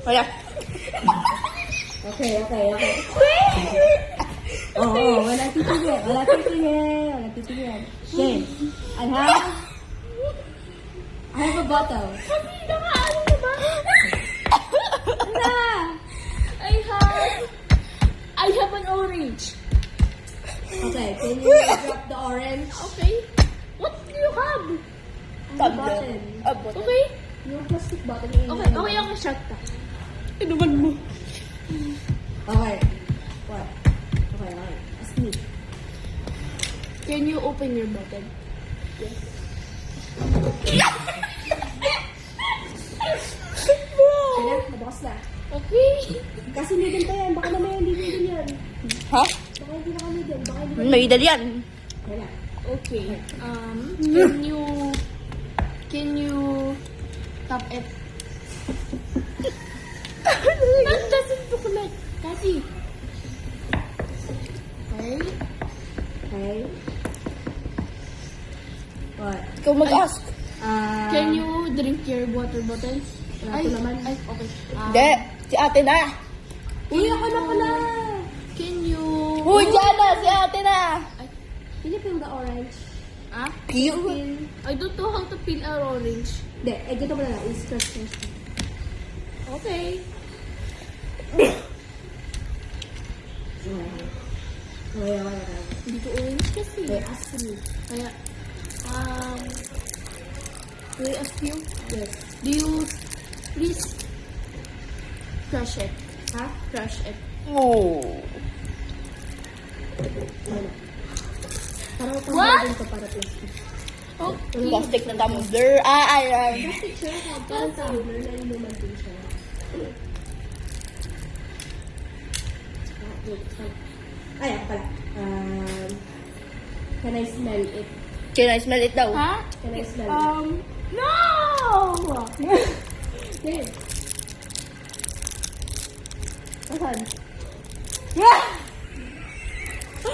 Kaya. Okay. Oo, wala titigil. Okay. I have a bottle. Kanina ka, ano na ba? I have an orange. Okay, can you drop the orange? Okay. What do you have? Bottle. Okay. Yung plastic bottle. Okay, ako shot ka. Inuman mo. Okay. What? Okay. Ask me. Can you open your bottle? Kaya, nabukas na. Okay. Kasi may ganito yan. Baka naman hindi ganyan yan. Ha? Baka hindi na kami din. Baka hindi na. May dal yan. Kaya. Okay. Can you tap it? That doesn't look like Cassie. Okay. Okay. What? Ikaw mag-ask. Can you drink your water bottle? Wala ko naman. Ay, okay. Hindi. Si ate na. Uy, ako na pala! Can you... Uy, dyan na. Si ate na. Can you feel the orange? Ah? Peel. I don't know how to peel an orange. Hindi, ganito pala na. Is-crush. Okay. Okay. Hindi ko orange kasi. Okay, ask me. Kaya, can I ask you? Yes. Do you please crush it? Ha? Crush it. Oh. Ano? Parang What? tumbler din to para plastic. Okay. Plastic na tumbler. Ay. Plastic siya. Parang tumbler na inuman din siya. Ay, ako pala. Can I smell it? Can I smell it daw? Ha? Can I smell it? No! Okay. Asan?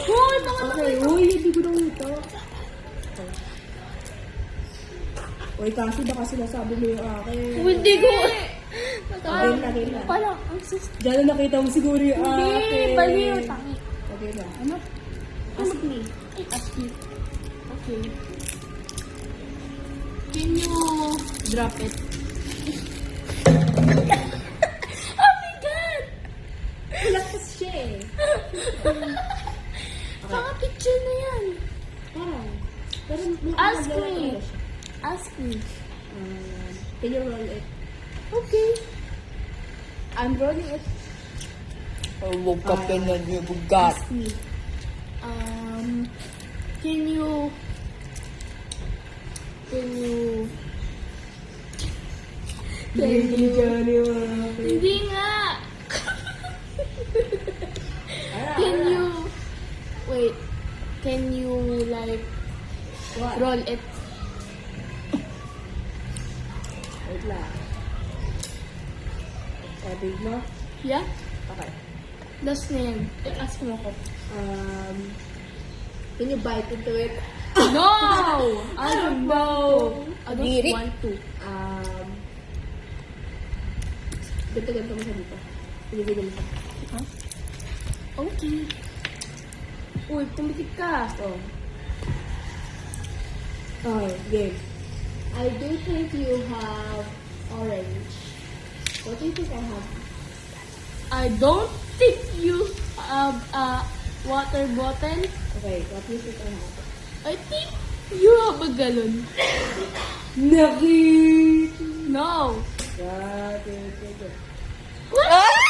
Hoy, baka Okay, uy, hindi ko nang ito. Uy, kasi baka sinasabi mo yung akin. Hindi ko. Game na. Parang, ang sus... Diyan na nakita mo siguro yung akin. Hindi, baliw. Tangi. Okay na. Ano? Ask me. Ask you. Okay. Can you drop it? Oh my God! Lakas siya eh. Mga picture na yan. Parang. Pero Ask naglalat me. talaga siya. Ask me. Can you roll it? Okay. I'm rolling it. Oh, woke up and then you got. Ask me. Can you... Hindi nga. Can you... Wait. Can you like What? roll it? Wait lang. Sabi mo? Yeah? Okay. Last na yan. Ask mo ko. Can you bite into it? No! I don't know. I don't Diri. want to. Ganto mo siya dito. Pinigil mo siya. Okay. Uy, tumitik ka. Oh. Okay, game. I do think you have orange. What do you think I have? I don't think you have a water bottle. Okay, what do you think I have? I think you have a gallon. Nakit! No. What? What?